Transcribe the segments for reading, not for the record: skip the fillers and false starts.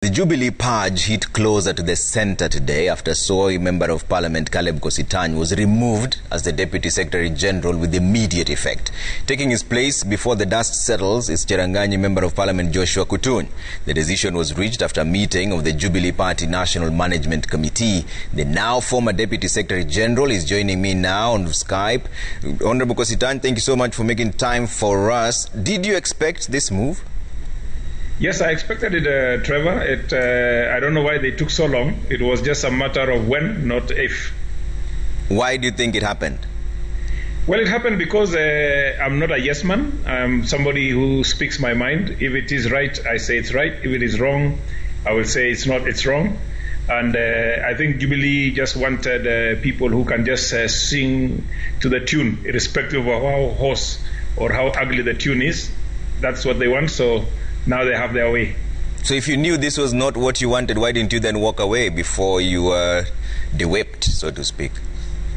The Jubilee purge hit closer to the centre today after Soy Member of Parliament Caleb Kositany was removed as the Deputy Secretary General with immediate effect. Taking his place before the dust settles is Cherangany Member of Parliament Joshua Kutuny. The decision was reached after a meeting of the Jubilee Party National Management Committee. The now former Deputy Secretary General is joining me now on Skype. Honorable Kositany, thank you so much for making time for us. Did you expect this move? Yes, I expected it, Trevor. I don't know why they took so long. It was just a matter of when, not if. Why do you think it happened? Well, it happened because I'm not a yes man. I'm somebody who speaks my mind. If it is right, I say it's right. If it is wrong, I will say it's not, it's wrong. And I think Jubilee just wanted people who can just sing to the tune, irrespective of how hoarse or how ugly the tune is. That's what they want. So now they have their way. So if you knew this was not what you wanted, why didn't you then walk away before you were de-whipped, so to speak?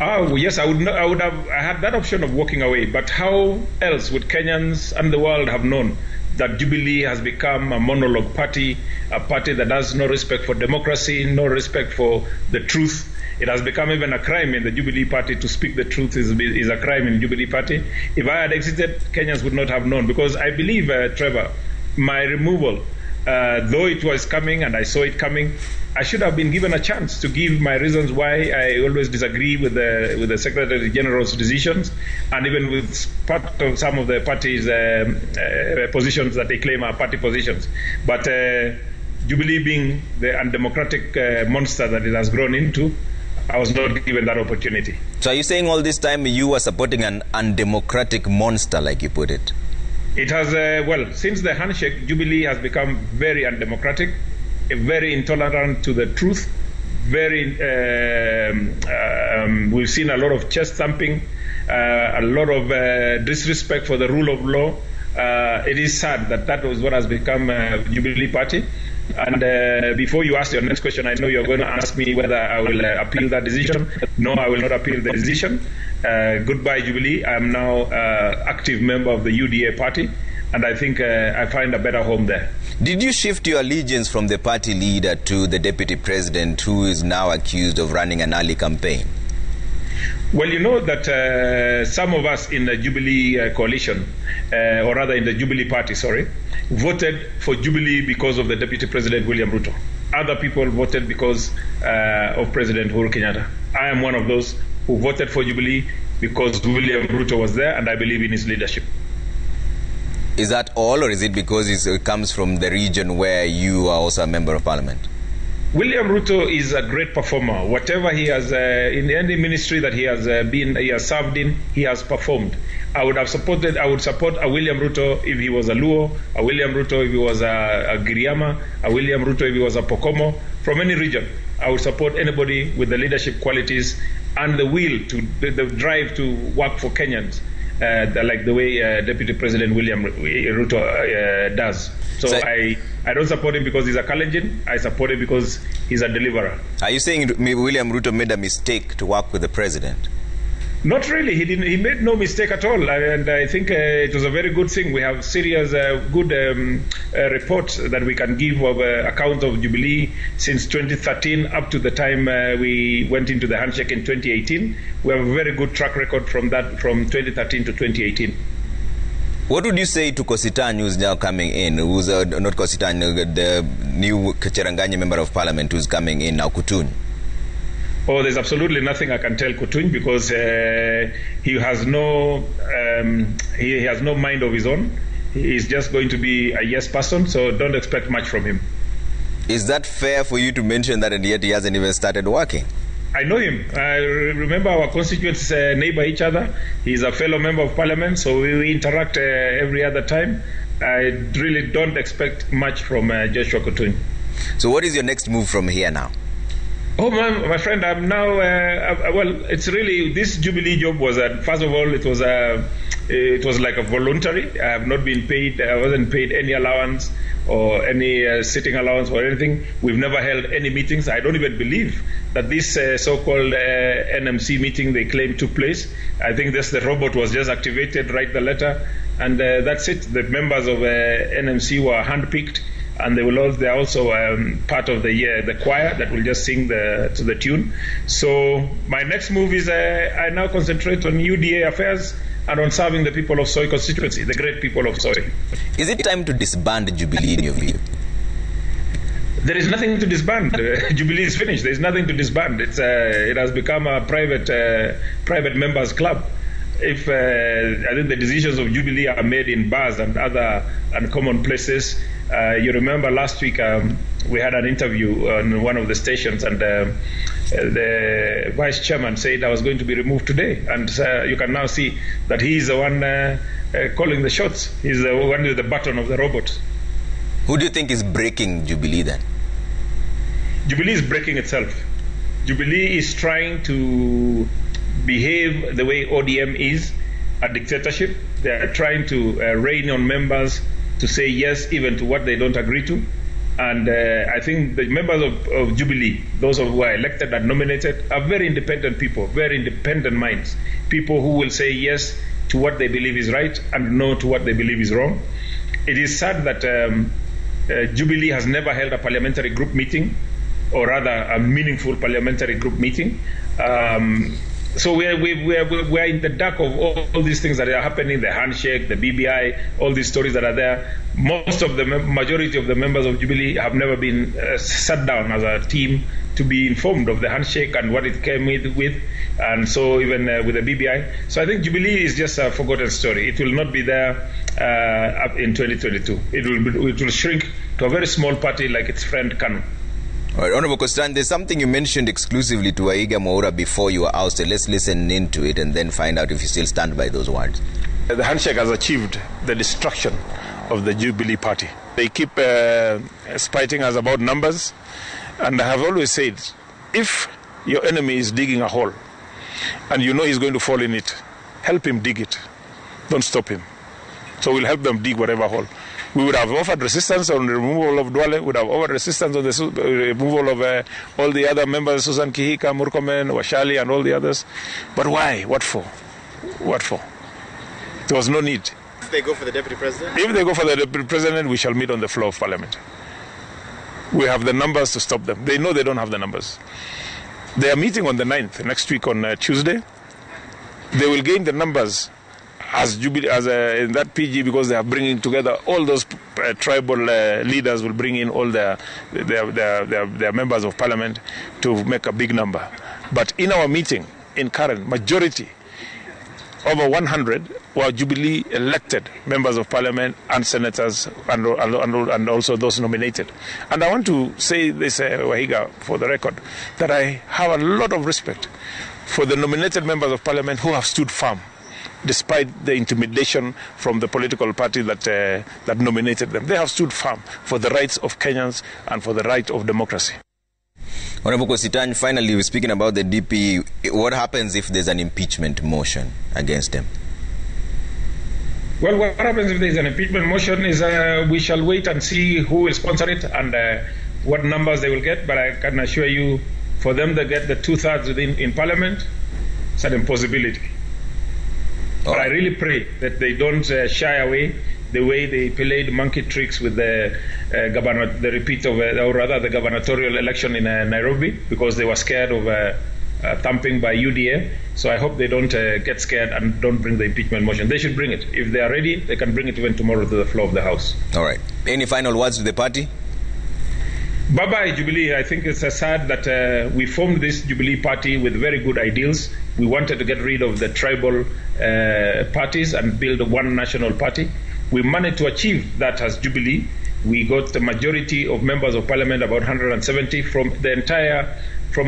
Oh, yes, I had that option of walking away. But how else would Kenyans and the world have known that Jubilee has become a monologue party, a party that has no respect for democracy, no respect for the truth? It has become even a crime in the Jubilee Party to speak the truth is a crime in the Jubilee Party. If I had exited, Kenyans would not have known, because I believe, Trevor, my removal, though it was coming and I saw it coming, I should have been given a chance to give my reasons why I always disagree with the Secretary General's decisions, and even with part of some of the party's positions that they claim are party positions. But Jubilee being the undemocratic monster that it has grown into, I was not given that opportunity. So are you saying all this time you were supporting an undemocratic monster, like you put it? It has, well, since the handshake, Jubilee has become very undemocratic, very intolerant to the truth, we've seen a lot of chest thumping, a lot of disrespect for the rule of law. It is sad that that was what has become Jubilee Party. And before you ask your next question, I know you're going to ask me whether I will appeal that decision. No, I will not appeal the decision. Goodbye, Jubilee. I am now active member of the UDA party, and I think I find a better home there. Did you shift your allegiance from the party leader to the deputy president, who is now accused of running an early campaign? Well, you know that some of us in the Jubilee coalition, or rather in the Jubilee party, voted for Jubilee because of the Deputy President William Ruto. Other people voted because of President Uhuru Kenyatta. I am one of those who voted for Jubilee because William Ruto was there and I believe in his leadership. Is that all, or is it because it comes from the region where you are also a member of parliament? William Ruto is a great performer. Whatever he has, in any ministry that he has served in, he has performed. I would support a William Ruto if he was a Luo, a William Ruto if he was a Giriama, a William Ruto if he was a Pokomo, from any region. I would support anybody with the leadership qualities and the will, the drive to work for Kenyans, like the way Deputy President William Ruto does. So I don't support him because he's a Kalenjin. I support him because he's a deliverer. Are you saying William Ruto made a mistake to work with the president? Not really. He didn't. He made no mistake at all, and I think it was a very good thing. We have serious, good reports that we can give of account of Jubilee since 2013 up to the time we went into the handshake in 2018. We have a very good track record from 2013 to 2018. What would you say to Kositany, who's now coming in, who's not Kositany, the new Cherangany Member of Parliament who's coming in now, Kutuny? Oh, there's absolutely nothing I can tell Kutuny because he has no mind of his own. He's just going to be a yes person, so don't expect much from him. Is that fair for you to mention that, and yet he hasn't even started working? I know him. I remember our constituents neighbor each other. He's a fellow member of parliament, so we interact every other time. I really don't expect much from Joshua Kutuny. So what is your next move from here now? Oh, my friend, I'm now, well, it's really, this Jubilee job was, first of all, it was like a voluntary. I have not been paid, I wasn't paid any allowance or any sitting allowance or anything. We've never held any meetings. I don't even believe that this so-called NMC meeting they claim took place. I think the robot was just activated, write the letter, and that's it. The members of NMC were handpicked and they are also part of the choir that will just sing to the tune. So my next move is I now concentrate on UDA affairs and on serving the people of Soy constituency, the great people of Soy. Is it time to disband Jubilee in your view? There is nothing to disband. Jubilee is finished. There is nothing to disband. It has become a private members club. If I think the decisions of Jubilee are made in bars and other uncommon places. You remember last week we had an interview on one of the stations, and the vice chairman said I was going to be removed today, and you can now see that he is the one calling the shots. He's the one with the button of the robot. Who do you think is breaking Jubilee then? Jubilee is breaking itself. Jubilee is trying to behave the way ODM is, a dictatorship. They are trying to rein on members to say yes even to what they don't agree to. And I think the members of Jubilee, those who are elected and nominated, are very independent people, very independent minds, people who will say yes to what they believe is right and no to what they believe is wrong. It is sad that Jubilee has never held a parliamentary group meeting, or rather a meaningful parliamentary group meeting. So we are in the dark of all these things that are happening, the handshake, the BBI, all these stories that are there. Most of the majority of the members of Jubilee have never been sat down as a team to be informed of the handshake and what it came with, and so even with the BBI. So I think Jubilee is just a forgotten story. It will not be there up in 2022. It will shrink to a very small party like its friend KANU. All right, Honorable Kositanyi, there's something you mentioned exclusively to Waihiga Mwaura before you were ousted. Let's listen into it and then find out if you still stand by those words. The handshake has achieved the destruction of the Jubilee party. They keep spiting us about numbers, and I have always said, if your enemy is digging a hole and you know he's going to fall in it, help him dig it. Don't stop him. So we'll help them dig whatever hole. We would have offered resistance on the removal of Duale, would have offered resistance on the removal of all the other members, Susan Kihika, Murkomen, Washali, and all the others. But why? What for? What for? There was no need. If they go for the deputy president? If they go for the deputy president, we shall meet on the floor of parliament. We have the numbers to stop them. They know they don't have the numbers. They are meeting on the 9th, next week on Tuesday. They will gain the numbers as in that PG, because they are bringing together all those tribal leaders will bring in all their members of parliament to make a big number. But in our meeting in Karen, majority, over 100 were Jubilee elected members of parliament and senators and also those nominated. And I want to say this, Waihiga, for the record, that I have a lot of respect for the nominated members of parliament who have stood firm despite the intimidation from the political party that nominated them. They have stood firm for the rights of Kenyans and for the right of democracy. Honorable Kositanyi, finally, we're speaking about the DP. What happens if there's an impeachment motion against them? Well, what happens if there's an impeachment motion is we shall wait and see who will sponsor it and what numbers they will get. But I can assure you, for them to get the 2/3 in parliament, it's an impossibility. But I really pray that they don't shy away the way they played monkey tricks with the repeat of, or rather the gubernatorial election in Nairobi, because they were scared of thumping by UDA. So I hope they don't get scared and don't bring the impeachment motion. They should bring it. If they are ready, they can bring it even tomorrow to the floor of the House. All right. Any final words to the party? Bye-bye, Jubilee. I think it's sad that we formed this Jubilee party with very good ideals. We wanted to get rid of the tribal parties and build one national party. We managed to achieve that as Jubilee. We got the majority of members of parliament, about 170 from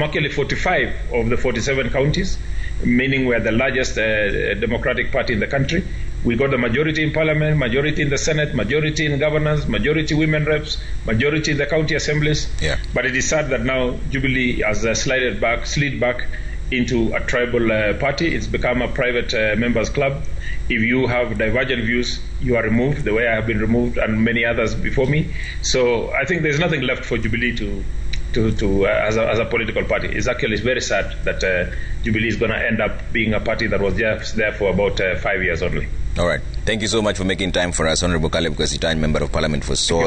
actually 45 of the 47 counties, meaning we're the largest democratic party in the country. We got the majority in parliament, majority in the Senate, majority in governors, majority women reps, majority in the county assemblies. Yeah. But it is sad that now Jubilee has slid back into a tribal party. It's become a private members club. If you have divergent views, you are removed, the way I have been removed and many others before me. So I think there's nothing left for Jubilee as a political party. It's actually very sad that Jubilee is going to end up being a party that was just there for about 5 years only. All right. Thank you so much for making time for us, Honorable Caleb Kositanyi, Member of Parliament for Soy.